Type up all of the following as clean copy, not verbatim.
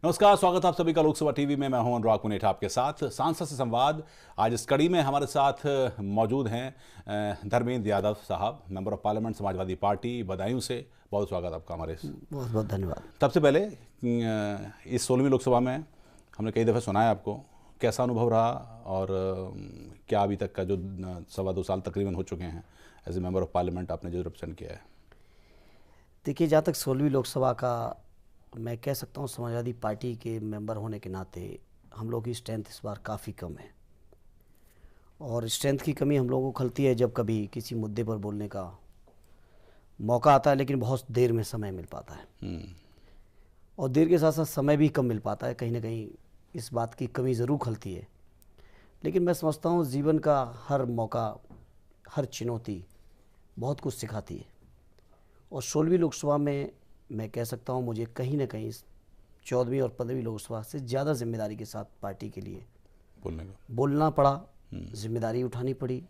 नमस्कार, स्वागत है आप सभी का लोकसभा टीवी में। मैं हूं अनुराग पुनेठा आपके साथ। सांसद से संवाद आज इस कड़ी में हमारे साथ मौजूद हैं धर्मेंद्र यादव साहब, member of parliament Samajwadi Party. Badaun से बहुत स्वागत आपका हमारे। बहुत बहुत धन्यवाद। सबसे पहले इस 16वीं लोकसभा में हमने कई दफ़े सुना है आपको, कैसा अनुभव रहा और क्या अभी तक का जो 1.25-2 साल तकरीबन हो चुके हैं as a member of parliament आपने जो रिप्रेजेंट किया है? देखिए, जहाँ तक 16वीं लोकसभा का मैं कह सकता हूँ, समाजवादी पार्टी के मेंबर होने के नाते हम लोग की स्ट्रेंथ इस बार काफ़ी कम है। और स्ट्रेंथ की कमी हम लोगों को खलती है जब कभी किसी मुद्दे पर बोलने का मौका आता है, लेकिन बहुत देर में समय मिल पाता है और देर के साथ साथ समय भी कम मिल पाता है। कहीं ना कहीं इस बात की कमी ज़रूर खलती है। लेकिन मैं समझता हूँ जीवन का हर मौका, हर चुनौती बहुत कुछ सिखाती है। और 16वीं लोकसभा में मैं कह सकता हूँ मुझे कहीं ना कहीं 14वीं और 15वीं लोकसभा से ज़्यादा जिम्मेदारी के साथ पार्टी के लिए बोलना पड़ा, जिम्मेदारी उठानी पड़ी।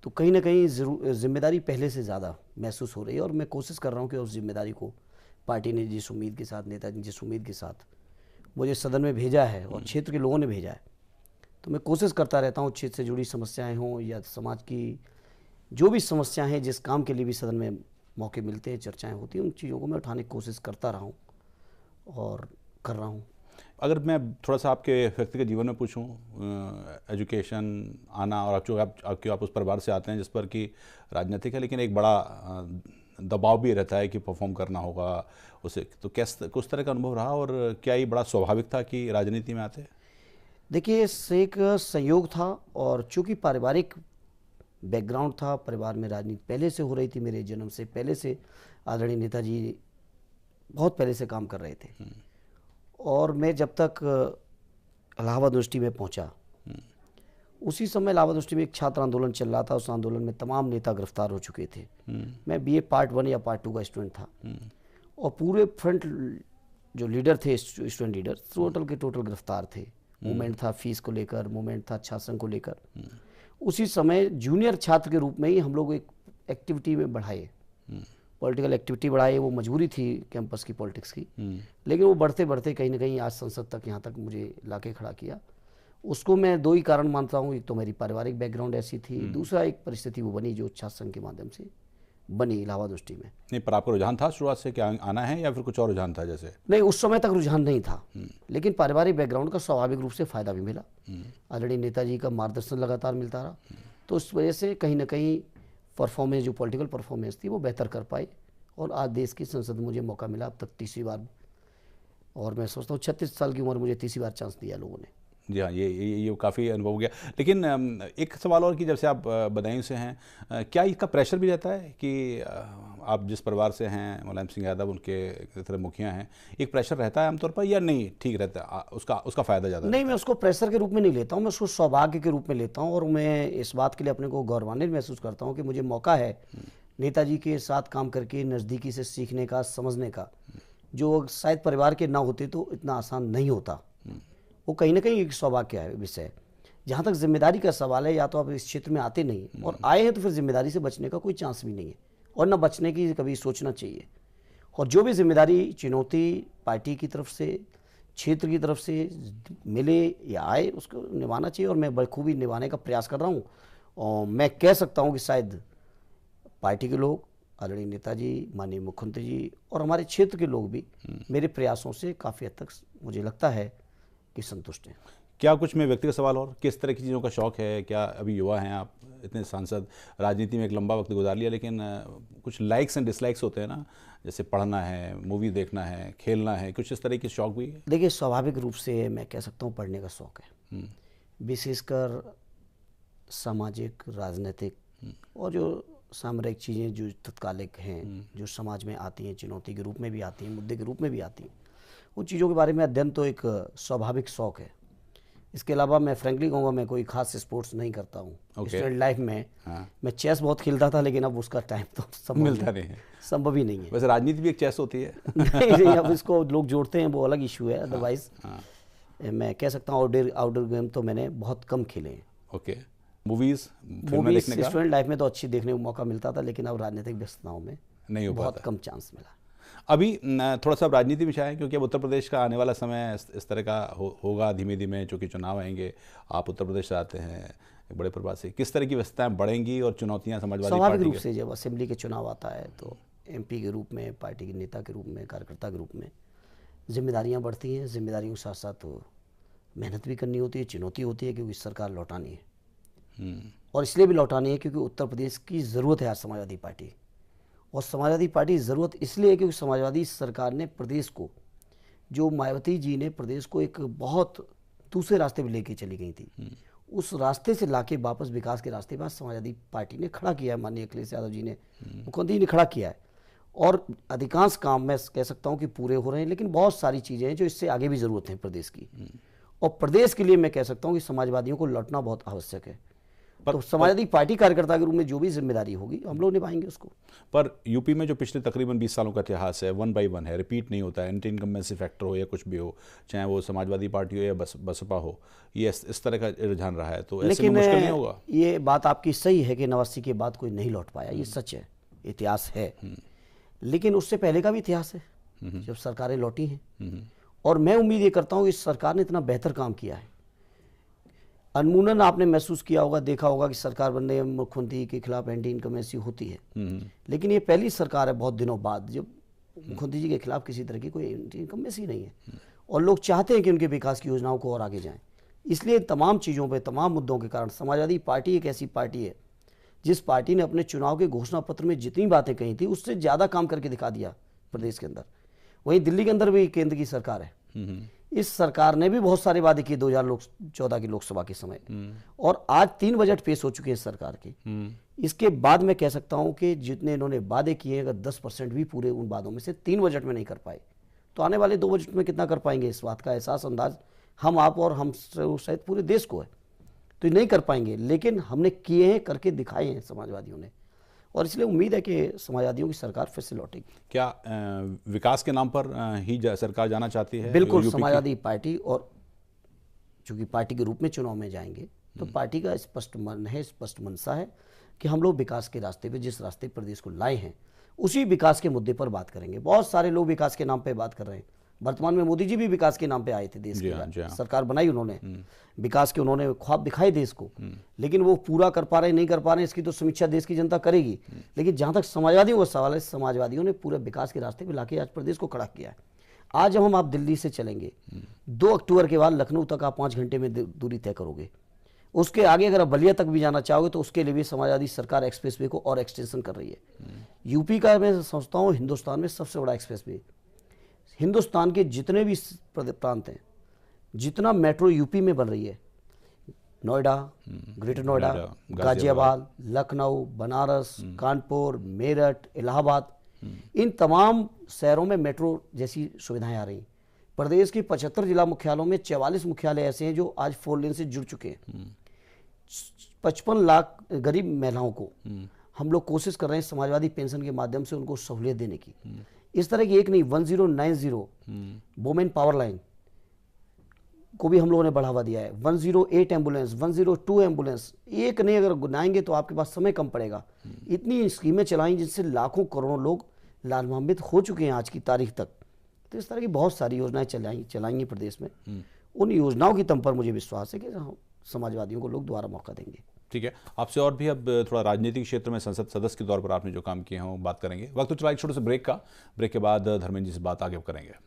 तो कहीं ना कहीं जिम्मेदारी पहले से ज़्यादा महसूस हो रही है और मैं कोशिश कर रहा हूँ कि उस जिम्मेदारी को पार्टी ने जिस उम्मीद के साथ, नेताजी जिस उम्मीद के साथ मुझे सदन में भेजा है और क्षेत्र के लोगों ने भेजा है, तो मैं कोशिश करता रहता हूँ क्षेत्र से जुड़ी समस्याएँ हों या समाज की जो भी समस्याएँ हैं, जिस काम के लिए भी सदन में मौके मिलते हैं, चर्चाएं होती हैं, उन चीज़ों को मैं उठाने की कोशिश करता रहा हूँ और कर रहा हूँ। अगर मैं थोड़ा सा आपके व्यक्तिगत जीवन में पूछूं, एजुकेशन आना और आप उस परिवार से आते हैं जिस पर कि राजनीतिक है, लेकिन एक बड़ा दबाव भी रहता है कि परफॉर्म करना होगा उसे, तो किस तरह का अनुभव रहा और क्या ये बड़ा स्वाभाविक था कि राजनीति में आते? देखिए, इससे एक संयोग था और चूँकि पारिवारिक बैकग्राउंड था, परिवार में राजनीति पहले से हो रही थी, मेरे जन्म से पहले से आदरणीय नेताजी बहुत पहले से काम कर रहे थे। और मैं जब तक इलाहाबाद यूनिवर्सिटी में पहुंचा, उसी समय इलाहाबाद यूनिवर्सिटी में एक छात्र आंदोलन चल रहा था। उस आंदोलन में तमाम नेता गिरफ्तार हो चुके थे। मैं बीए पार्ट 1 या पार्ट 2 का स्टूडेंट था और पूरे फ्रंट जो लीडर थे, स्टूडेंट लीडर टोटल के टोटल गिरफ्तार थे। मूवमेंट था फीस को लेकर, मूवमेंट था छात्र संघ को लेकर। उसी समय जूनियर छात्र के रूप में ही हम लोग एक एक्टिविटी में बढ़ाए, पॉलिटिकल एक्टिविटी बढ़ाए। वो मजबूरी थी कैंपस की पॉलिटिक्स की, लेकिन वो बढ़ते बढ़ते कहीं ना कहीं आज संसद तक, यहाँ तक मुझे लाके खड़ा किया। उसको मैं 2 ही कारण मानता हूँ। एक तो मेरी पारिवारिक बैकग्राउंड ऐसी थी, दूसरा एक परिस्थिति वो बनी जो छात्र संघ के माध्यम से बनी इलाहाबाद यूनिवर्सिटी में। नहीं, पर आपका रुझान था शुरुआत से क्या आना है या फिर कुछ और रुझान था? जैसे नहीं, उस समय तक रुझान नहीं था, लेकिन पारिवारिक बैकग्राउंड का स्वाभाविक रूप से फ़ायदा भी मिला। आदरणीय नेताजी का मार्गदर्शन लगातार मिलता रहा, तो उस वजह से कहीं ना कहीं परफॉर्मेंस, जो पॉलिटिकल परफॉर्मेंस थी, वो बेहतर कर पाई और आज देश की संसद में मुझे मौका मिला, अब तक 30वीं बार। और मैं सोचता हूँ 36 साल की उम्र मुझे 30वीं बार चांस दिया लोगों ने। जी हाँ, ये काफ़ी अनुभव हो गया। लेकिन एक सवाल और कि जब से आप बदायूं से हैं, क्या इसका प्रेशर भी रहता है कि आप जिस परिवार से हैं, मुलायम सिंह यादव उनके तरह मुखिया हैं, एक प्रेशर रहता है आमतौर पर या नहीं? ठीक रहता है, उसका फ़ायदा ज़्यादा? नहीं, मैं उसको प्रेशर के रूप में नहीं लेता हूँ, मैं उसको सौभाग्य के रूप में लेता हूँ। और मैं इस बात के लिए अपने को गौरवान्वित महसूस करता हूँ कि मुझे मौका है नेताजी के साथ काम करके नज़दीकी से सीखने का, समझने का, जो शायद परिवार के ना होते तो इतना आसान नहीं होता। वो कहीं ना कहीं एक सौभाग्य है विषय। जहाँ तक जिम्मेदारी का सवाल है, या तो आप इस क्षेत्र में आते नहीं और आए हैं तो फिर जिम्मेदारी से बचने का कोई चांस भी नहीं है और न बचने की कभी सोचना चाहिए। और जो भी जिम्मेदारी, चुनौती पार्टी की तरफ से, क्षेत्र की तरफ से मिले या आए, उसको निभाना चाहिए और मैं बखूबी निभाने का प्रयास कर रहा हूँ। और मैं कह सकता हूँ कि शायद पार्टी के लोग, आदरणीय नेताजी, माननीय मुख्यमंत्री जी और हमारे क्षेत्र के लोग भी मेरे प्रयासों से काफ़ी हद तक मुझे लगता है कि संतुष्ट हैं। क्या कुछ में व्यक्तिगत सवाल, और किस तरह की चीज़ों का शौक़ है? क्या अभी युवा हैं आप, इतने सांसद, राजनीति में एक लंबा वक्त गुजार लिया, लेकिन कुछ लाइक्स एंड डिसलाइक्स होते हैं ना, जैसे पढ़ना है, मूवी देखना है, खेलना है, कुछ इस तरह के शौक़ भी? देखिए, स्वाभाविक रूप से मैं कह सकता हूँ पढ़ने का शौक़ है, विशेषकर सामाजिक, राजनीतिक और जो सामरिक चीज़ें जो तत्कालिक हैं, जो समाज में आती हैं, चुनौती के रूप में भी आती हैं, मुद्दे के रूप में भी आती हैं, उन चीज़ों के बारे में अध्ययन तो एक स्वाभाविक शौक़ है। इसके अलावा मैं फ्रैंकली कहूँगा, मैं कोई खास स्पोर्ट्स नहीं करता हूँ। स्टूडेंट लाइफ में मैं चेस बहुत खेलता था, लेकिन अब उसका टाइम तो मिलता नहीं है, संभव ही नहीं है। वैसे राजनीति भी एक चेस होती है। नहीं, अब इसको लोग जोड़ते हैं, वो अलग इशू है। अदरवाइज मैं कह सकता हूँ आउटडोर गेम तो मैंने बहुत कम खेले हैं। ओके, मूवीज स्टूडेंट लाइफ में तो अच्छी देखने को मौका मिलता था, लेकिन अब राजनीतिक व्यस्तताओं में नहीं हो बहुत पाता, कम चांस मिला। अभी थोड़ा सा राजनीति में आए, क्योंकि अब उत्तर प्रदेश का आने वाला समय इस तरह का होगा धीमे धीमे, चूँकि चुनाव आएंगे। आप उत्तर प्रदेश से आते हैं एक बड़े प्रभाव से, किस तरह की व्यवस्थाएं बढ़ेंगी और चुनौतियां समाजवादी स्वाभाविक पार्टी रूप के? से जब असेंबली के चुनाव आता है तो एमपी के रूप में, पार्टी के नेता के रूप में, कार्यकर्ता के रूप में जिम्मेदारियां बढ़ती हैं। जिम्मेदारियों के साथ साथ मेहनत भी करनी होती है, चुनौती होती है, क्योंकि सरकार लौटानी है। और इसलिए भी लौटानी है क्योंकि उत्तर प्रदेश की ज़रूरत है आज समाजवादी पार्टी। और समाजवादी पार्टी की ज़रूरत इसलिए है क्योंकि समाजवादी सरकार ने प्रदेश को, जो मायावती जी ने प्रदेश को एक बहुत दूसरे रास्ते पर लेके चली गई थी, उस रास्ते से लाके वापस विकास के रास्ते पर समाजवादी पार्टी ने खड़ा किया है। माननीय अखिलेश यादव जी ने, मुख्यमंत्री जी ने खड़ा किया है। और अधिकांश काम मैं कह सकता हूं कि पूरे हो रहे हैं, लेकिन बहुत सारी चीज़ें हैं जो इससे आगे भी ज़रूरत है प्रदेश की। और प्रदेश के लिए मैं कह सकता हूं कि समाजवादियों को लौटना बहुत आवश्यक है। तो समाजवादी पार्टी कार्यकर्ता के रूप में जो भी जिम्मेदारी होगी हम लोग निभाएंगे उसको। पर यूपी में जो पिछले तकरीबन 20 सालों का इतिहास है, 1 बाई 1 है, रिपीट नहीं होता है। एंटी इनकम्बेंसी फैक्टर हो या कुछ भी हो, चाहे वो समाजवादी पार्टी हो या बसपा हो, ये इस तरह का रुझान रहा है। तो ऐसे में मुश्किल नहीं होगा? ये बात आपकी सही है कि 89 के बाद कोई नहीं लौट पाया, ये सच है, इतिहास है। लेकिन उससे पहले का भी इतिहास है जब सरकारें लौटी हैं। और मैं उम्मीद ये करता हूँ कि इस सरकार ने इतना बेहतर काम किया है। अनमूनन आपने महसूस किया होगा, देखा होगा कि सरकार बनने में मुख्यमंत्री के खिलाफ एंटी इनकम्बेंसी होती है, लेकिन ये पहली सरकार है बहुत दिनों बाद जब मुख्यमंत्री जी के खिलाफ किसी तरह की कोई एंटी इनकम्बेंसी नहीं है। और लोग चाहते हैं कि उनके विकास की योजनाओं को और आगे जाएं। इसलिए तमाम चीज़ों पे, तमाम मुद्दों के कारण समाजवादी पार्टी एक ऐसी पार्टी है जिस पार्टी ने अपने चुनाव के घोषणा पत्र में जितनी बातें कही थी उससे ज़्यादा काम करके दिखा दिया प्रदेश के अंदर। वहीं दिल्ली के अंदर भी केंद्र की सरकार है, इस सरकार ने भी बहुत सारे वादे किए 2014 की लोकसभा के समय। और आज 3 बजट पेश हो चुके हैं सरकार के। इसके बाद मैं कह सकता हूं कि जितने इन्होंने वादे किए, अगर 10% भी पूरे उन वादों में से 3 बजट में नहीं कर पाए तो आने वाले 2 बजट में कितना कर पाएंगे, इस बात का एहसास अंदाज हम, आप और हम शायद पूरे देश को है। तो नहीं कर पाएंगे, लेकिन हमने किए हैं, करके दिखाए हैं समाजवादियों ने। और इसलिए उम्मीद है कि समाजवादियों की सरकार फिर से लौटेगी। क्या विकास के नाम पर ही सरकार जाना चाहती है? बिल्कुल, समाजवादी पार्टी, और चूंकि पार्टी के रूप में चुनाव में जाएंगे तो पार्टी का स्पष्ट मन है, स्पष्ट मनसा है कि हम लोग विकास के रास्ते पे, जिस रास्ते प्रदेश को लाए हैं उसी विकास के मुद्दे पर बात करेंगे। बहुत सारे लोग विकास के नाम पे बात कर रहे हैं। वर्तमान में मोदी जी भी विकास के नाम पे आए थे, देश के सरकार बनाई उन्होंने, विकास के उन्होंने ख्वाब दिखाए देश को, लेकिन वो पूरा कर पा रहे नहीं कर पा रहे इसकी तो समीक्षा देश की जनता करेगी। लेकिन जहां तक समाजवादियों का सवाल है, समाजवादियों ने पूरे विकास के रास्ते पे लाके आज प्रदेश को खड़ा किया है। आज जब हम आप दिल्ली से चलेंगे 2 अक्टूबर के बाद लखनऊ तक आप 5 घंटे में दूरी तय करोगे। उसके आगे अगर आप बलिया तक भी जाना चाहोगे तो उसके लिए भी समाजवादी सरकार एक्सप्रेसवे को और एक्सटेंशन कर रही है। यूपी का मैं समझता हूँ हिंदुस्तान में सबसे बड़ा एक्सप्रेसवे, हिंदुस्तान के जितने भी प्रांत हैं, जितना मेट्रो यूपी में बन रही है, नोएडा, ग्रेटर नोएडा, गाजियाबाद, लखनऊ, बनारस, कानपुर, मेरठ, इलाहाबाद, इन तमाम शहरों में मेट्रो जैसी सुविधाएं आ रही। प्रदेश के 75 जिला मुख्यालयों में 44 मुख्यालय ऐसे हैं जो आज 4 लेन से जुड़ चुके हैं। 55 लाख गरीब महिलाओं को हम लोग कोशिश कर रहे हैं समाजवादी पेंशन के माध्यम से उनको सहूलियत देने की। इस तरह की एक नहीं, 1090 वुमेन पावर लाइन को भी हम लोगों ने बढ़ावा दिया है। 108 एम्बुलेंस, 102 एम्बुलेंस, एक नहीं अगर गुनाएंगे तो आपके पास समय कम पड़ेगा। इतनी स्कीमें चलाई जिनसे लाखों करोड़ों लोग लाभान्वित हो चुके हैं आज की तारीख तक। तो इस तरह की बहुत सारी योजनाएं चलाएंगी प्रदेश में। उन योजनाओं की दम पर मुझे विश्वास है कि समाजवादियों को लोग दोबारा मौका देंगे। ठीक है, आपसे और भी अब थोड़ा राजनीतिक क्षेत्र में संसद सदस्य के तौर पर आपने जो काम किए हैं वो बात करेंगे। वक्त तो चला एक छोटे से ब्रेक का, ब्रेक के बाद धर्मेंद्र जी से बात आगे करेंगे।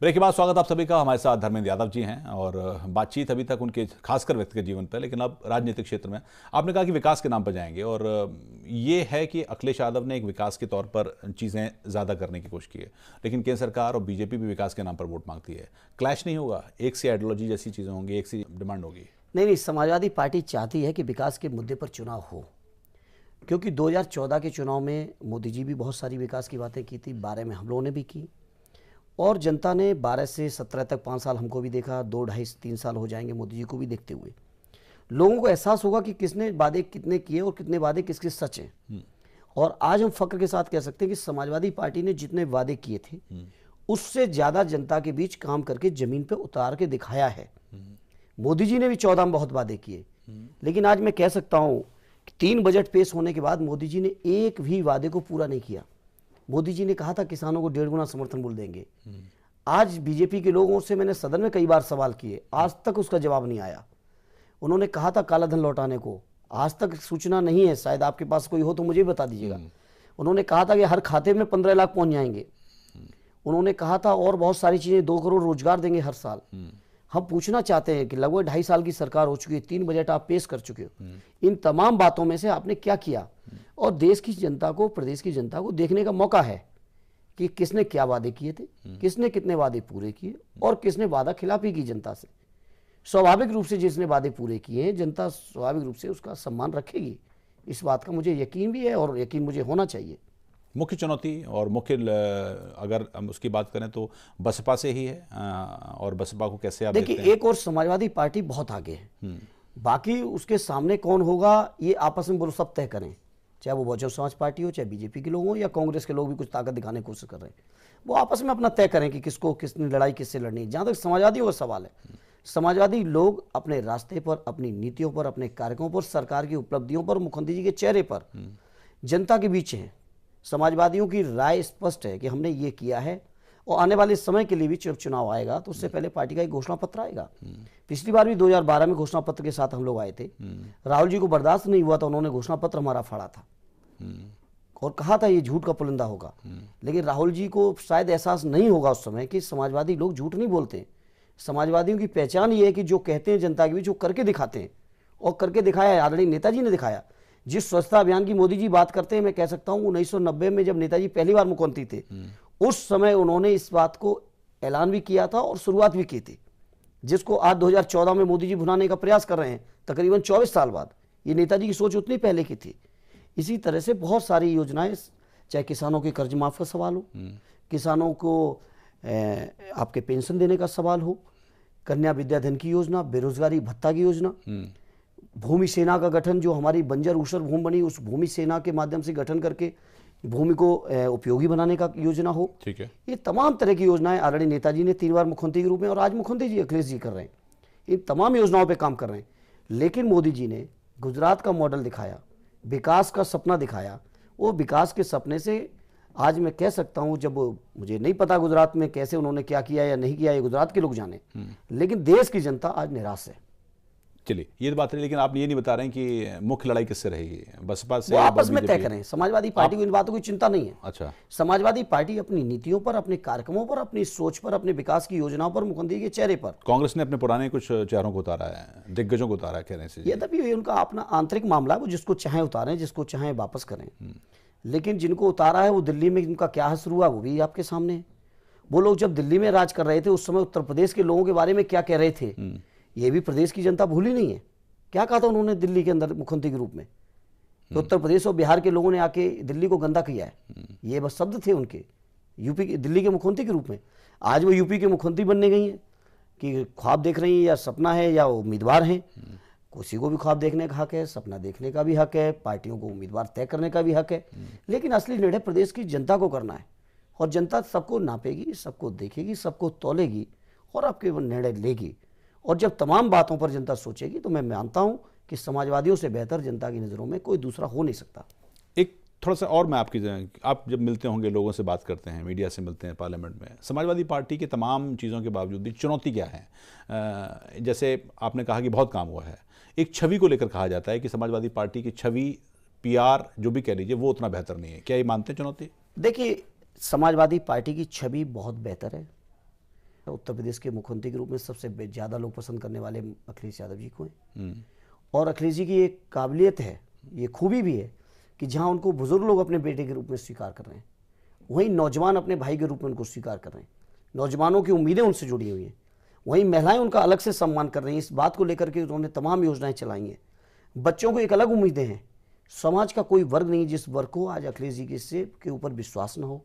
ब्रेक के बाद स्वागत आप सभी का। हमारे साथ धर्मेंद्र यादव जी हैं और बातचीत अभी तक उनके खासकर व्यक्तिगत जीवन पर, लेकिन अब राजनीतिक क्षेत्र में आपने कहा कि विकास के नाम पर जाएंगे, और ये है कि अखिलेश यादव ने एक विकास के तौर पर चीज़ें ज़्यादा करने की कोशिश की है, लेकिन केंद्र सरकार और बीजेपी भी विकास के नाम पर वोट मांगती है। क्लैश नहीं होगा? एक सी आइडियोलॉजी जैसी चीज़ें होंगी, एक सी डिमांड होगी? नहीं, समाजवादी पार्टी चाहती है कि विकास के मुद्दे पर चुनाव हो, क्योंकि 2014 के चुनाव में मोदी जी भी बहुत सारी विकास की बातें की थी, 12 में हम लोगों ने भी की, और जनता ने 12 से 17 तक 5 साल हमको भी देखा, 2, 2.5, 3 साल हो जाएंगे मोदी जी को भी देखते हुए। लोगों को एहसास होगा कि किसने वादे कितने किए और कितने वादे किसके सच हैं। और आज हम फख्र के साथ कह सकते हैं कि समाजवादी पार्टी ने जितने वादे किए थे उससे ज़्यादा जनता के बीच काम करके जमीन पर उतार के दिखाया है। मोदी जी ने भी 14 में बहुत वादे किए, लेकिन आज मैं कह सकता हूँ कि 3 बजट पेश होने के बाद मोदी जी ने एक भी वादे को पूरा नहीं किया। मोदी जी ने कहा था किसानों को 1.5 गुना समर्थन मूल्य देंगे। आज बीजेपी के लोगों से मैंने सदन में कई बार सवाल किए, आज तक उसका जवाब नहीं आया। उन्होंने कहा था काला धन लौटाने को, आज तक सूचना नहीं है, शायद आपके पास कोई हो तो मुझे बता दीजिएगा। उन्होंने कहा था कि हर खाते में 15 लाख पहुंच जाएंगे। उन्होंने कहा था और बहुत सारी चीजें, 2 करोड़ रोजगार देंगे हर साल। हम पूछना चाहते हैं कि लगभग 2.5 साल की सरकार हो चुकी है, 3 बजट आप पेश कर चुके हो, इन तमाम बातों में से आपने क्या किया? और देश की जनता को, प्रदेश की जनता को देखने का मौका है कि किसने क्या वादे किए थे, किसने कितने वादे पूरे किए और किसने वादा खिलाफी की जनता से। स्वाभाविक रूप से जिसने वादे पूरे किए हैं, जनता स्वाभाविक रूप से उसका सम्मान रखेगी, इस बात का मुझे यकीन भी है और यकीन मुझे होना चाहिए। मुख्य चुनौती और मुख्य अगर हम उसकी बात करें तो बसपा से ही है, और बसपा को कैसे आप देखते हैं? देखिए, एक और समाजवादी पार्टी बहुत आगे है, बाकी उसके सामने कौन होगा ये आपस में वो सब तय करें, चाहे वो बहुजन समाज पार्टी हो, चाहे बीजेपी के लोग हो या कांग्रेस के लोग भी कुछ ताकत दिखाने की कोशिश कर रहे हैं, वो आपस में अपना तय करें कि किसको किसने लड़ाई किससे लड़नी है। जहाँ तक समाजवादियों का सवाल है, समाजवादी लोग अपने रास्ते पर, अपनी नीतियों पर, अपने कार्यक्रमों पर, सरकार की उपलब्धियों पर, मुख्यमंत्री जी के चेहरे पर जनता के बीच हैं। समाजवादियों की राय स्पष्ट है कि हमने ये किया है और आने वाले समय के लिए भी जब चुनाव आएगा तो उससे पहले पार्टी का एक घोषणा पत्र आएगा। पिछली बार भी 2012 में घोषणा पत्र के साथ हम लोग आए थे, राहुल जी को बर्दाश्त नहीं हुआ था, उन्होंने घोषणा पत्र हमारा फाड़ा था और कहा था ये झूठ का पुलिंदा होगा। लेकिन राहुल जी को शायद एहसास नहीं होगा उस समय कि समाजवादी लोग झूठ नहीं बोलते। समाजवादियों की पहचान ये है कि जो कहते हैं जनता के बीच, जो करके दिखाते हैं, और करके दिखाया आदरणीय नेताजी ने दिखाया। जिस स्वच्छता अभियान की मोदी जी बात करते हैं, मैं कह सकता हूं 1990 में जब नेताजी पहली बार मुख्यमंत्री थे, उस समय उन्होंने इस बात को ऐलान भी किया था और शुरुआत भी की थी, जिसको आज 2014 में मोदी जी भुनाने का प्रयास कर रहे हैं, तकरीबन 24 साल बाद। ये नेताजी की सोच उतनी पहले की थी। इसी तरह से बहुत सारी योजनाएं, चाहे किसानों के कर्ज माफ का सवाल हो, किसानों को आपके पेंशन देने का सवाल हो, कन्या विद्याधन की योजना, बेरोजगारी भत्ता की योजना, भूमि सेना का गठन, जो हमारी बंजर ऊसर भूमि बनी, उस भूमि सेना के माध्यम से गठन करके भूमि को उपयोगी बनाने का योजना हो। ठीक है। ये तमाम तरह की योजनाएं आदरणीय नेताजी ने 3 बार मुख्यमंत्री के रूप में और आज मुख्यमंत्री जी अखिलेश जी कर रहे हैं, इन तमाम योजनाओं पे काम कर रहे हैं। लेकिन मोदी जी ने गुजरात का मॉडल दिखाया, विकास का सपना दिखाया। वो विकास के सपने से आज मैं कह सकता हूं, जब मुझे नहीं पता गुजरात में कैसे उन्होंने क्या किया या नहीं किया, ये गुजरात के लोग जाने, लेकिन देश की जनता आज निराश है। चलिए, ये तो बात है, लेकिन आप ये नहीं बता रहे हैं कि मुख्य लड़ाई किससे रहेगी, बसपा से? वो आपस में तय करें। समाजवादी पार्टी को इन बातों की चिंता नहीं है। अच्छा। समाजवादी पार्टी अपनी नीतियों पर, अपने कार्यक्रमों पर, अपनी सोच पर, अपने विकास की योजनाओं पर, मुख्यमंत्री के चेहरे पर। कांग्रेस ने अपने पुराने कुछ चेहरों को उतारा है, दिग्गजों को उतारा है, कहने से। ये तभी उनका अपना आंतरिक मामला है, वो जिसको चाहे उतारें, जिसको चाहे वापस करें। लेकिन जिनको उतारा है, वो दिल्ली में उनका क्या हश्र हुआ वो भी आपके सामने है। वो लोग जब दिल्ली में राज कर रहे थे, उस समय उत्तर प्रदेश के लोगों के बारे में क्या कह रहे थे, ये भी प्रदेश की जनता भूली नहीं है। क्या कहा था उन्होंने दिल्ली के अंदर मुख्यमंत्री के रूप में? तो उत्तर प्रदेश और बिहार के लोगों ने आके दिल्ली को गंदा किया है, ये बस शब्द थे उनके यूपी के, दिल्ली के मुख्यमंत्री के रूप में। आज वो यूपी के मुख्यमंत्री बनने गई हैं कि ख्वाब देख रही हैं, या सपना है, या उम्मीदवार हैं। किसी को भी ख्वाब देखने का हक है, सपना देखने का भी हक है, पार्टियों को उम्मीदवार तय करने का भी हक है, लेकिन असली निर्णय प्रदेश की जनता को करना है। और जनता सबको नापेगी, सबको देखेगी, सबको तौलेगी और आपके निर्णय लेगी। और जब तमाम बातों पर जनता सोचेगी तो मैं मानता हूं कि समाजवादियों से बेहतर जनता की नज़रों में कोई दूसरा हो नहीं सकता। एक थोड़ा सा और मैं आप जब मिलते होंगे, लोगों से बात करते हैं, मीडिया से मिलते हैं, पार्लियामेंट में, समाजवादी पार्टी के तमाम चीज़ों के बावजूद भी चुनौती क्या है? जैसे आपने कहा कि बहुत काम हुआ है, एक छवि को लेकर कहा जाता है कि समाजवादी पार्टी की छवि, PR जो भी कह लीजिए, वो उतना बेहतर नहीं है। क्या ये मानते हैं चुनौती? देखिए, समाजवादी पार्टी की छवि बहुत बेहतर है। उत्तर प्रदेश के मुख्यमंत्री के रूप में सबसे ज़्यादा लोग पसंद करने वाले अखिलेश यादव जी को हैं। और अखिलेश जी की एक काबिलियत है, ये खूबी भी है कि जहां उनको बुजुर्ग लोग अपने बेटे के रूप में स्वीकार कर रहे हैं, वहीं नौजवान अपने भाई के रूप में उनको स्वीकार कर रहे हैं। नौजवानों की उम्मीदें उनसे जुड़ी हुई हैं, वहीं महिलाएं उनका अलग से सम्मान कर रही हैं। इस बात को लेकर के उन्होंने तमाम योजनाएं चलाई हैं। बच्चों को एक अलग उम्मीदें हैं। समाज का कोई वर्ग नहीं जिस वर्ग को आज अखिलेश जी के ऊपर विश्वास ना हो,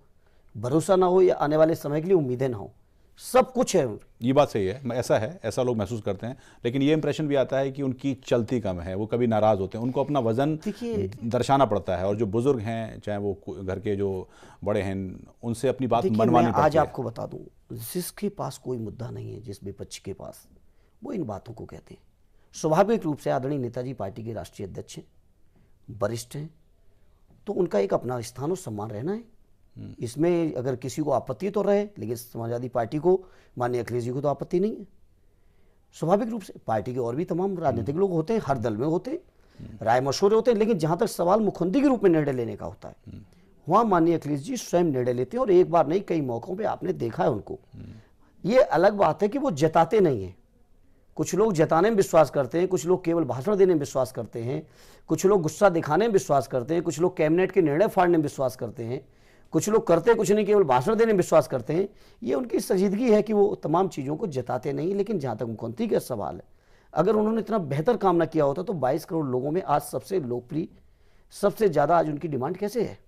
भरोसा ना हो, या आने वाले समय के लिए उम्मीदें ना हो। सब कुछ है। ये बात सही है, ऐसा लोग महसूस करते हैं। लेकिन ये इंप्रेशन भी आता है कि उनकी चलती कम है, वो कभी नाराज होते हैं, उनको अपना वजन दर्शाना पड़ता है। और जो बुजुर्ग हैं, चाहे वो घर के जो बड़े हैं, उनसे अपनी बात मनवानी पड़ती है। आज आपको बता दूं, जिसके पास कोई मुद्दा नहीं है, जिस विपक्ष के पास, वो इन बातों को कहते हैं। स्वाभाविक रूप से आदरणीय नेताजी पार्टी के राष्ट्रीय अध्यक्ष हैं, वरिष्ठ हैं, तो उनका एक अपना स्थान और सम्मान रहना है। इसमें अगर किसी को आपत्ति तो रहे, लेकिन समाजवादी पार्टी को, माननीय अखिलेश जी को तो आपत्ति नहीं है। स्वाभाविक रूप से पार्टी के और भी तमाम राजनीतिक लोग होते हैं, हर दल में होते हैं, राय मशवरे होते हैं, लेकिन जहां तक सवाल मुख्यमंत्री के रूप में निर्णय लेने का होता है, वहां माननीय अखिलेश जी स्वयं निर्णय लेते हैं, और एक बार नहीं कई मौकों पे आपने देखा है उनको। ये अलग बात है कि वो जताते नहीं हैं। कुछ लोग जताने में विश्वास करते हैं, कुछ लोग केवल भाषण देने में विश्वास करते हैं, कुछ लोग गुस्सा दिखाने में विश्वास करते हैं, कुछ लोग कैबिनेट के निर्णय फाड़ने में विश्वास करते हैं, कुछ लोग करते कुछ नहीं, केवल भाषण देने में विश्वास करते हैं। ये उनकी संजीदगी है कि वो तमाम चीज़ों को जताते नहीं। लेकिन जहाँ तक मुख्यमंत्री का सवाल है, अगर उन्होंने इतना बेहतर काम ना किया होता तो 22 करोड़ लोगों में आज सबसे लोकप्रिय, सबसे ज़्यादा आज उनकी डिमांड कैसे है?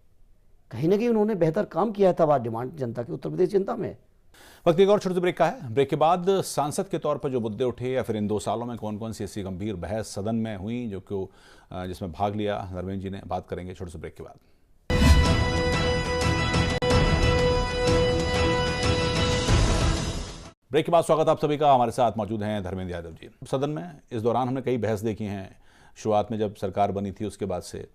कहीं ना कहीं उन्होंने बेहतर काम किया है, तब आज डिमांड जनता की, उत्तर प्रदेश जनता में। वक्त एक और छोटे से ब्रेक का है। ब्रेक के बाद सांसद के तौर पर जो मुद्दे उठे, या फिर इन 2 सालों में कौन कौन सी ऐसी गंभीर बहस सदन में हुई जो कि जिसमें भाग लिया धर्मेंद्र जी ने, बात करेंगे छोटे से ब्रेक के बाद। ब्रेक के बाद स्वागत आप सभी का। हमारे साथ मौजूद हैं धर्मेंद्र यादव जी। सदन में इस दौरान हमने कई बहस देखी हैं, शुरुआत में जब सरकार बनी थी उसके बाद से।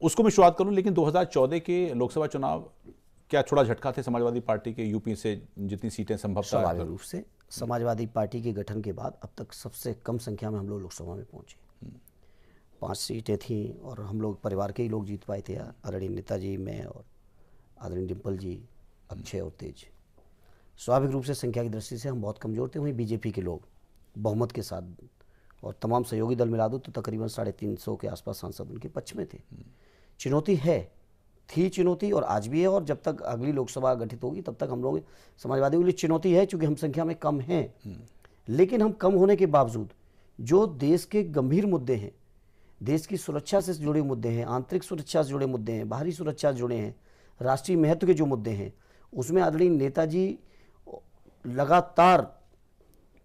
उसको मैं शुरुआत करूं, लेकिन 2014 के लोकसभा चुनाव क्या छोड़ा झटका थे समाजवादी पार्टी के? यूपी से जितनी सीटें संभव था, स्वाभाविक रूप से समाजवादी पार्टी के गठन के बाद अब तक सबसे कम संख्या में हम लोग लोकसभा में पहुंचे। 5 सीटें थीं और हम लोग परिवार के ही लोग जीत पाए थे, आदरणीय नेताजी, मैं और आदरणीय डिम्पल जी, अक्षय और तेज। स्वाभाविक रूप से संख्या की दृष्टि से हम बहुत कमज़ोर थे। वहीं बीजेपी के लोग बहुमत के साथ और तमाम सहयोगी दल मिला दो तो तकरीबन 350 के आसपास सांसद उनके पक्ष में थे। चुनौती थी चुनौती, और आज भी है, और जब तक अगली लोकसभा गठित होगी तब तक हम लोग समाजवादियों के लिए चुनौती है, क्योंकि हम संख्या में कम हैं। लेकिन हम कम होने के बावजूद जो देश के गंभीर मुद्दे हैं, देश की सुरक्षा से जुड़े मुद्दे हैं, आंतरिक सुरक्षा से जुड़े मुद्दे हैं, बाहरी सुरक्षा से जुड़े हैं, राष्ट्रीय महत्व के जो मुद्दे हैं, उसमें आदरणीय नेताजी लगातार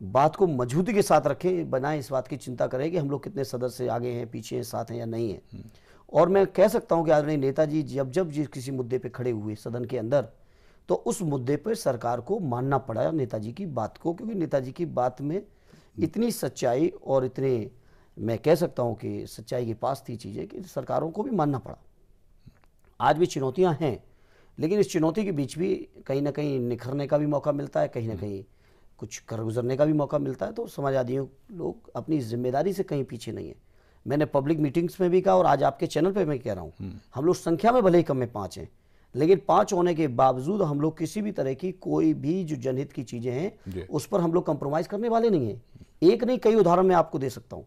बात को मजबूती के साथ रखें, बनाए इस बात की चिंता करें कि हम लोग कितने सदस्य आगे हैं, पीछे हैं, साथ हैं या नहीं हैं। और मैं कह सकता हूं कि आदरणीय नेताजी जब जिस किसी मुद्दे पे खड़े हुए सदन के अंदर, तो उस मुद्दे पर सरकार को मानना पड़ा नेताजी की बात को, क्योंकि नेताजी की बात में इतनी सच्चाई और इतने, मैं कह सकता हूं कि सच्चाई के पास थी चीज़ें कि सरकारों को भी मानना पड़ा। आज भी चुनौतियां हैं, लेकिन इस चुनौती के बीच भी कहीं ना कहीं निखरने का भी मौका मिलता है, कहीं ना कहीं कुछ कर गुजरने का भी मौका मिलता है। तो समाजवादियों लोग अपनी जिम्मेदारी से कहीं पीछे नहीं है। मैंने पब्लिक मीटिंग्स में भी कहा, और आज आपके चैनल पे मैं कह रहा हूँ, हम लोग संख्या में भले ही कम में 5 हैं, लेकिन 5 होने के बावजूद हम लोग किसी भी तरह की कोई भी जो जनहित की चीज़ें हैं उस पर हम लोग कंप्रोमाइज़ करने वाले नहीं हैं। एक नहीं, कई उदाहरण मैं आपको दे सकता हूँ।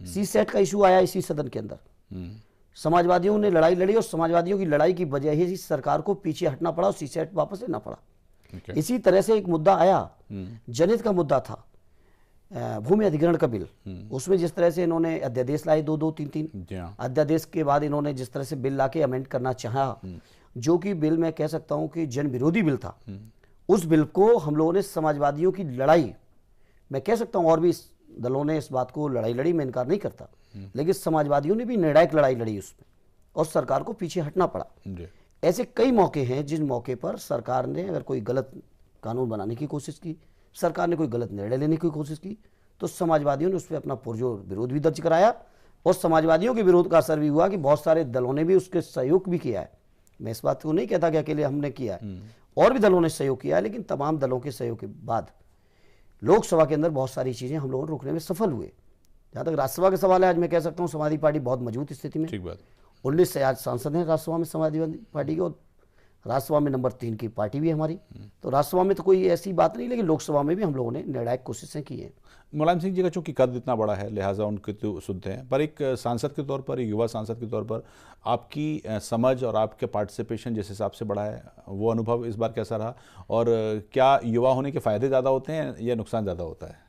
CSAT का इशू आया इसी सदन के अंदर, समाजवादियों ने लड़ाई लड़ी, और समाजवादियों की लड़ाई की वजह ही सरकार को पीछे हटना पड़ा और CSAT वापस लेना पड़ा। इसी तरह से एक मुद्दा आया, जनहित का मुद्दा था, भूमि अधिग्रहण का बिल। उसमें जिस तरह से इन्होंने अध्यादेश लाए 2-2-3-3 अध्यादेश के बाद इन्होंने जिस तरह से बिल लाके अमेंड करना चाहा, जो कि बिल मैं कह सकता हूं कि जन विरोधी बिल था। उस बिल को हम लोगों ने समाजवादियों की लड़ाई, मैं कह सकता हूं और भी दलों ने इस बात को लड़ाई लड़ी, मैं इनकार नहीं करता, लेकिन समाजवादियों ने भी निर्णायक लड़ाई लड़ी उसमें, और सरकार को पीछे हटना पड़ा। ऐसे कई मौके हैं जिन मौके पर सरकार ने अगर कोई गलत कानून बनाने की कोशिश की, सरकार ने कोई गलत निर्णय लेने की कोशिश की, तो समाजवादियों ने उस पर अपना पुरजोर विरोध भी दर्ज कराया, और समाजवादियों के विरोध का असर भी हुआ कि बहुत सारे दलों ने भी उसके सहयोग भी किया है। मैं इस बात को नहीं कहता कि अकेले हमने किया है, और भी दलों ने सहयोग किया है, लेकिन तमाम दलों के सहयोग के बाद लोकसभा के अंदर बहुत सारी चीज़ें हम लोगों ने रोकने में सफल हुए। जहाँ तक राज्यसभा का सवाल है, आज मैं कह सकता हूँ समाजवादी पार्टी बहुत मजबूत स्थिति में। 19 से आज सांसद हैं राज्यसभा में समाजवादी पार्टी के, और राज्यसभा में नंबर 3 की पार्टी भी है हमारी। तो राज्यसभा में तो कोई ऐसी बात नहीं, लेकिन लोकसभा में भी हम लोगों ने निर्णायक कोशिशें की हैं। मुलायम सिंह जी का चूंकि कद इतना बड़ा है, लिहाजा उनके तो सुनते हैं, पर एक सांसद के तौर पर, युवा सांसद के तौर पर आपकी समझ और आपके पार्टिसिपेशन जिस हिसाब से बढ़ा है, वो अनुभव इस बार कैसा रहा? और क्या युवा होने के फ़ायदे ज़्यादा होते हैं या नुकसान ज़्यादा होता है?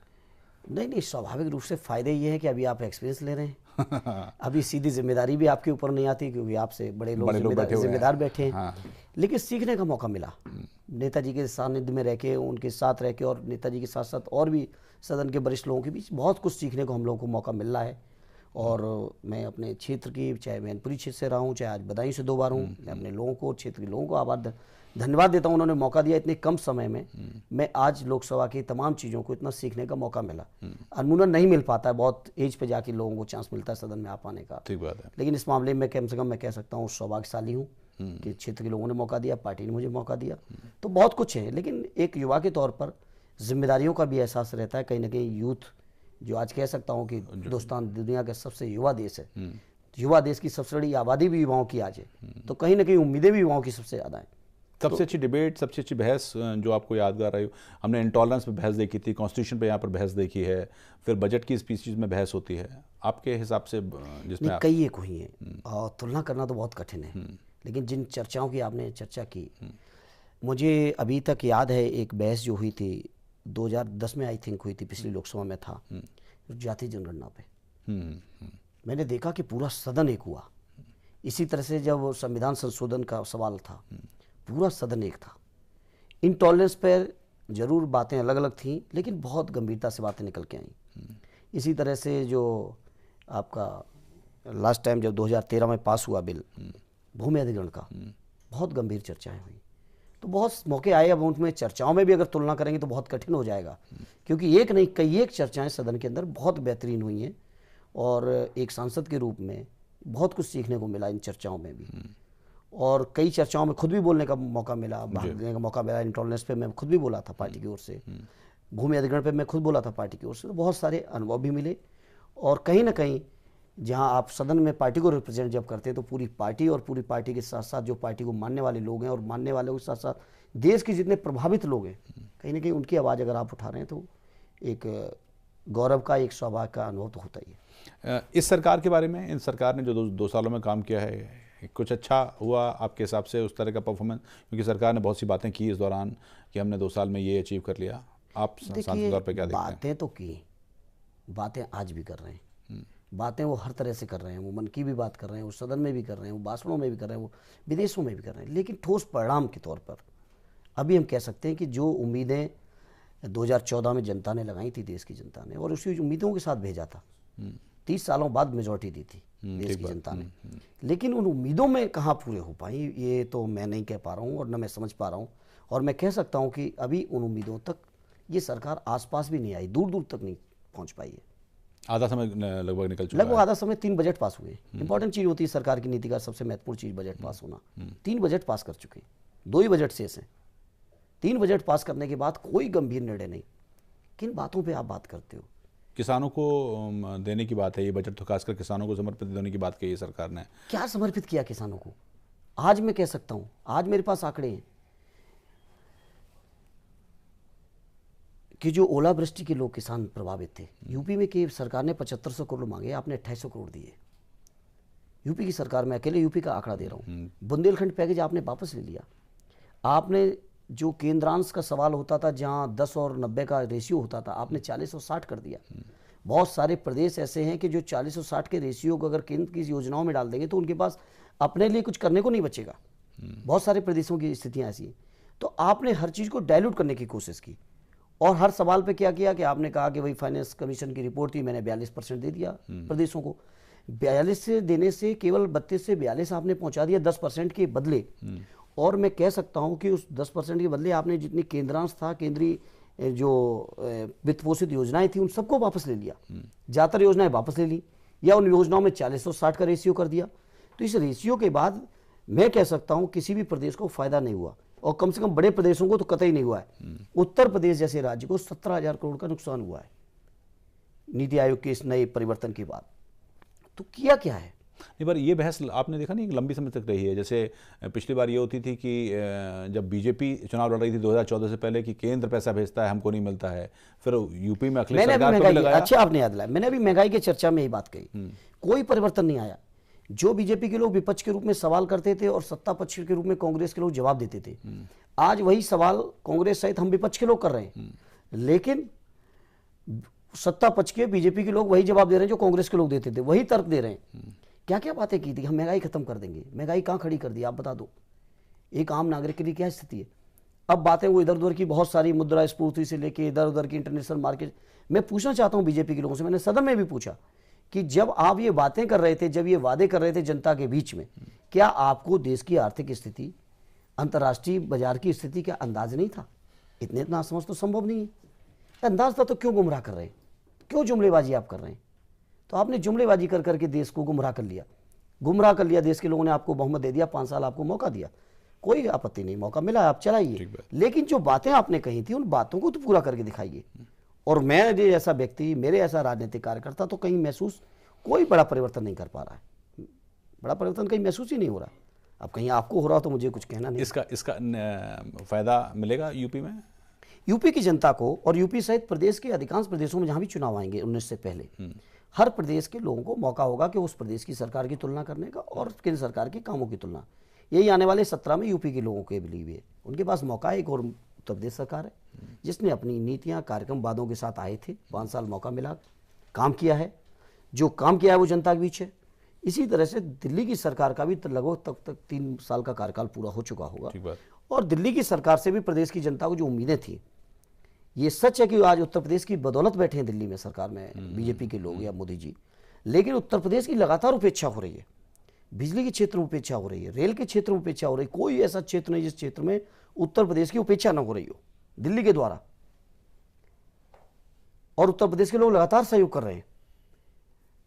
नहीं, स्वाभाविक रूप से फ़ायदे ये हैं कि अभी आप एक्सपीरियंस ले रहे हैं। अभी सीधी जिम्मेदारी भी आपके ऊपर नहीं आती, क्योंकि आपसे बड़े लोग जिम्मेदार बैठे हैं। हाँ। लेकिन सीखने का मौका मिला, नेताजी के सानिध्य में रह के, उनके साथ रह के, और नेताजी के साथ साथ और भी सदन के वरिष्ठ लोगों के बीच बहुत कुछ सीखने को हम लोगों को मौका मिल रहा है। और मैं अपने क्षेत्र की, चाहे मैनपुरी क्षेत्र से रहा हूँ, चाहे आज बदायूं से 2 बार हूँ, मैं अपने लोगों को, क्षेत्र के लोगों को आभार धन्यवाद देता हूं, उन्होंने मौका दिया इतने कम समय में। मैं आज लोकसभा की तमाम चीज़ों को इतना सीखने का मौका मिला। अनमुनन नहीं मिल पाता है, बहुत एज पे जाके लोगों को चांस मिलता है सदन में आ पाने का। ठीक बात है। लेकिन इस मामले में कम से कम मैं कह सकता हूँ सौभाग्यशाली हूँ कि क्षेत्र के लोगों ने मौका दिया, पार्टी ने मुझे मौका दिया। तो बहुत कुछ है, लेकिन एक युवा के तौर पर जिम्मेदारियों का भी एहसास रहता है। कहीं ना कहीं यूथ, जो आज कह सकता हूँ कि हिंदुस्तान दुनिया का सबसे युवा देश है, युवा देश की सबसे बड़ी आबादी भी युवाओं की आज है, तो कहीं ना कहीं उम्मीदें भी युवाओं की सबसे ज़्यादा हैं। सबसे अच्छी डिबेट, सबसे अच्छी बहस जो आपको यादगार रही हो? हमने इंटॉलरेंस पे बहस देखी थी, कॉन्स्टिट्यूशन पे यहाँ पर बहस देखी है, फिर बजट की स्पीचीज में बहस होती है। आपके हिसाब से जिसमें कई एक हुई हैं और तुलना करना तो बहुत कठिन है, लेकिन जिन चर्चाओं की आपने चर्चा की, मुझे अभी तक याद है एक बहस जो हुई थी 2010 में, आई थिंक हुई थी, पिछली लोकसभा में था, जाति जनगणना पे। मैंने देखा कि पूरा सदन एक हुआ। इसी तरह से जब संविधान संशोधन का सवाल था, पूरा सदन एक था। इंटॉलरेंस पर जरूर बातें अलग अलग थीं, लेकिन बहुत गंभीरता से बातें निकल के आईं। इसी तरह से जो आपका लास्ट टाइम जब 2013 में पास हुआ बिल भूमि अधिग्रहण का, बहुत गंभीर चर्चाएं हुई। तो बहुत मौके आए, अब उनमें चर्चाओं में भी अगर तुलना करेंगे तो बहुत कठिन हो जाएगा, क्योंकि एक नहीं कई एक चर्चाएं सदन के अंदर बहुत बेहतरीन हुई हैं। और एक सांसद के रूप में बहुत कुछ सीखने को मिला इन चर्चाओं में भी, और कई चर्चाओं में खुद भी बोलने का मौका मिला, भाग लेने का मौका मिला। इंटॉलरेंस पे मैं खुद भी बोला था पार्टी की ओर से, भूमि अधिग्रहण पे मैं खुद बोला था पार्टी की ओर से। तो बहुत सारे अनुभव भी मिले, और कहीं ना कहीं जहां आप सदन में पार्टी को रिप्रेजेंट जब करते हैं तो पूरी पार्टी, और पूरी पार्टी के साथ साथ जो पार्टी को मानने वाले लोग हैं, और मानने वालों के साथ साथ देश के जितने प्रभावित लोग हैं, कहीं ना कहीं उनकी आवाज़ अगर आप उठा रहे हैं तो एक गौरव का, एक सौभाग्य का अनुभव तो होता ही है। इस सरकार के बारे में, इन सरकार ने जो दो सालों में काम किया है, कुछ अच्छा हुआ आपके हिसाब से उस तरह का परफॉर्मेंस? क्योंकि सरकार ने बहुत सी बातें की इस दौरान कि हमने 2 साल में ये अचीव कर लिया। आप सांसद तौर पे क्या देखते हैं? बातें तो की, बातें आज भी कर रहे हैं, बातें वो हर तरह से कर रहे हैं। वो मन की भी बात कर रहे हैं, वो सदन में भी कर रहे हैं, वो भाषणों में भी कर रहे हैं, वो विदेशों में भी कर रहे हैं। लेकिन ठोस परिणाम के तौर पर अभी हम कह सकते हैं कि जो उम्मीदें 2014 में जनता ने लगाई थी, देश की जनता ने, और उसी उम्मीदों के साथ भेजा था, 30 सालों बाद मेजॉरिटी दी थी देश की जनता ने, लेकिन उन उम्मीदों में कहाँ पूरे हो पाई, ये तो मैं नहीं कह पा रहा हूँ और न मैं समझ पा रहा हूँ। और मैं कह सकता हूँ कि अभी उन उम्मीदों तक ये सरकार आसपास भी नहीं आई, दूर दूर तक नहीं पहुँच पाई है। आधा समय लगभग निकल चुका है। लगभग आधा समय। 3 बजट पास हुए। इंपॉर्टेंट चीज़ होती है सरकार की नीति का, सबसे महत्वपूर्ण चीज़ बजट पास होना। 3 बजट पास कर चुके, 2 ही बजट शेष हैं। 3 बजट पास करने के बाद कोई गंभीर निर्णय नहीं। किन बातों पे आप बात करते हो? किसानों को देने की बात है, ये बजट तो खासकर किसानों को समर्पित देने की बात कही है सरकार ने। क्या समर्पित किया किसानों को? आज मैं कह सकता हूं, आज मेरे पास आंकड़े हैं कि जो ओलावृष्टि के लोग किसान प्रभावित थे, यूपी में कि सरकार ने 7500 करोड़ मांगे, आपने 2800 करोड़ दिए। यूपी की सरकार, मैं अकेले यूपी का आंकड़ा दे रहा हूँ। बुंदेलखंड पैकेज आपने वापस ले लिया। आपने जो केंद्रांश का सवाल होता था, जहां 10 और 90 का रेशियो होता था, आपने 40 और 60 कर दिया। बहुत सारे प्रदेश ऐसे हैं कि जो 40 और 60 के रेशियो को अगर केंद्र की योजनाओं में डाल देंगे तो उनके पास अपने लिए कुछ करने को नहीं बचेगा। बहुत सारे प्रदेशों की स्थितियां ऐसी हैं। तो आपने हर चीज़ को डाइल्यूट करने की कोशिश की, और हर सवाल पे क्या किया कि आपने कहा कि भाई फाइनेंस कमीशन की रिपोर्ट थी, मैंने 42% दे दिया प्रदेशों को। 42 से देने से केवल 32 से 42 आपने पहुंचा दिया 10% के बदले। और मैं कह सकता हूं कि उस 10% के बदले आपने जितनी केंद्रांश था, केंद्रीय जो वित्त पोषित योजनाएं थी, उन सबको वापस ले लिया। ज़्यादातर योजनाएं वापस ले ली, या उन योजनाओं में 40 और 60 का रेशियो कर दिया। तो इस रेशियो के बाद मैं कह सकता हूं किसी भी प्रदेश को फायदा नहीं हुआ, और कम से कम बड़े प्रदेशों को तो कतई नहीं हुआ है। उत्तर प्रदेश जैसे राज्य को 17,000 करोड़ का नुकसान हुआ है नीति आयोग के इस नए परिवर्तन के बाद। तो किया क्या है? नहीं, पर ये बहस आपने देखा नहीं, लंबी समय तक रही है। जैसे पिछली बार ये होती थी कि जब बीजेपी चुनाव लड़ रही थी 2014 से पहले कि केंद्र पैसा भेजता है, हमको नहीं मिलता है। फिर यूपी में अखिलेश सरकार को लगाया। अच्छा, आपने याद दिलाया, मैंने अभी महंगाई की चर्चा में यही बात कही। कोई परिवर्तन नहीं आया। जो बीजेपी के लोग विपक्ष के रूप में सवाल करते थे और सत्ता पक्ष के रूप में कांग्रेस के लोग जवाब देते थे, आज वही सवाल कांग्रेस सहित हम विपक्ष के लोग कर रहे हैं। लेकिन सत्ता पक्ष के बीजेपी के लोग वही जवाब दे रहे हैं जो कांग्रेस के लोग देते थे, वही तर्क दे रहे हैं। क्या क्या बातें की थी? हम महंगाई खत्म कर देंगे। महंगाई कहाँ खड़ी कर दी, आप बता दो। एक आम नागरिक के लिए क्या स्थिति है? अब बातें वो इधर उधर की बहुत सारी, मुद्रास्फीति से लेके इधर उधर की इंटरनेशनल मार्केट। मैं पूछना चाहता हूँ बीजेपी के लोगों से, मैंने सदन में भी पूछा कि जब आप ये बातें कर रहे थे, जब ये वादे कर रहे थे जनता के बीच में, क्या आपको देश की आर्थिक स्थिति अंतर्राष्ट्रीय बाजार की स्थिति का अंदाज नहीं था? इतने इतना समझ तो संभव नहीं है। अंदाज था तो क्यों गुमराह कर रहे हैं? क्यों जुमलेबाजी आप कर रहे हैं? तो आपने जुमलेबाजी कर करके देश को गुमराह कर लिया। गुमराह कर लिया, देश के लोगों ने आपको बहुमत दे दिया, 5 साल आपको मौका दिया, कोई आपत्ति नहीं, मौका मिला, आप चलाइए। लेकिन जो बातें आपने कही थी उन बातों को तो पूरा करके दिखाइए। और मैं ऐसा व्यक्ति, मेरे ऐसा राजनीतिक कार्यकर्ता तो कहीं महसूस कोई बड़ा परिवर्तन नहीं कर पा रहा है। बड़ा परिवर्तन कहीं महसूस ही नहीं हो रहा। अब कहीं आपको हो रहा तो मुझे कुछ कहना नहीं। इसका फायदा मिलेगा यूपी में? यूपी की जनता को, और यूपी सहित प्रदेश के अधिकांश प्रदेशों में जहां भी चुनाव आएंगे 19 से पहले, हर प्रदेश के लोगों को मौका होगा कि उस प्रदेश की सरकार की तुलना करने का और केंद्र सरकार के कामों की तुलना। यही आने वाले 17 में यूपी के लोगों के बिलीव है, उनके पास मौका है। एक और उत्तर प्रदेश सरकार है जिसने अपनी नीतियां, कार्यक्रम, वादों के साथ आए थे, 5 साल मौका मिला, काम किया है। जो काम किया है वो जनता के बीच है। इसी तरह से दिल्ली की सरकार का भी लगभग तक 3 साल का कार्यकाल पूरा हो चुका होगा। और दिल्ली की सरकार से भी प्रदेश की जनता को जो उम्मीदें थी, ये सच है कि आज उत्तर प्रदेश की बदौलत बैठे हैं दिल्ली में सरकार में बीजेपी के लोग या मोदी जी, लेकिन उत्तर प्रदेश की लगातार उपेक्षा हो रही है। बिजली के क्षेत्र में उपेक्षा हो रही है, रेल के क्षेत्र में उपेक्षा हो रही है। कोई ऐसा क्षेत्र नहीं जिस क्षेत्र में उत्तर प्रदेश की उपेक्षा न हो रही हो दिल्ली के द्वारा। और उत्तर प्रदेश के लोग लगातार सहयोग कर रहे हैं।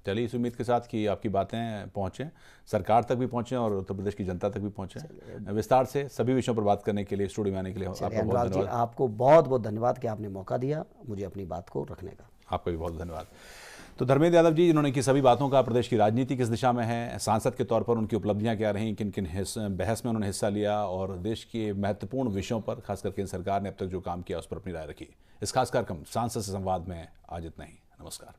चलिए, इस उम्मीद के साथ कि आपकी बातें पहुंचे, सरकार तक भी पहुंचे और उत्तर प्रदेश की जनता तक भी पहुंचे। विस्तार से सभी विषयों पर बात करने के लिए, स्टूडियो में आने के लिए आपका बहुत धन्यवाद। आपको बहुत बहुत धन्यवाद कि आपने मौका दिया मुझे अपनी बात को रखने का। आपका भी बहुत धन्यवाद। तो धर्मेंद्र यादव जी, जिन्होंने की सभी बातों का प्रदेश की राजनीति किस दिशा में है, सांसद के तौर पर उनकी उपलब्धियां क्या रहीं, किन किन बहस में उन्होंने हिस्सा लिया और देश के महत्वपूर्ण विषयों पर, खासकर केंद्र सरकार ने अब तक जो काम किया उस पर अपनी राय रखी। इस खास कार्यक्रम सांसद से संवाद में आज इतना ही। नमस्कार।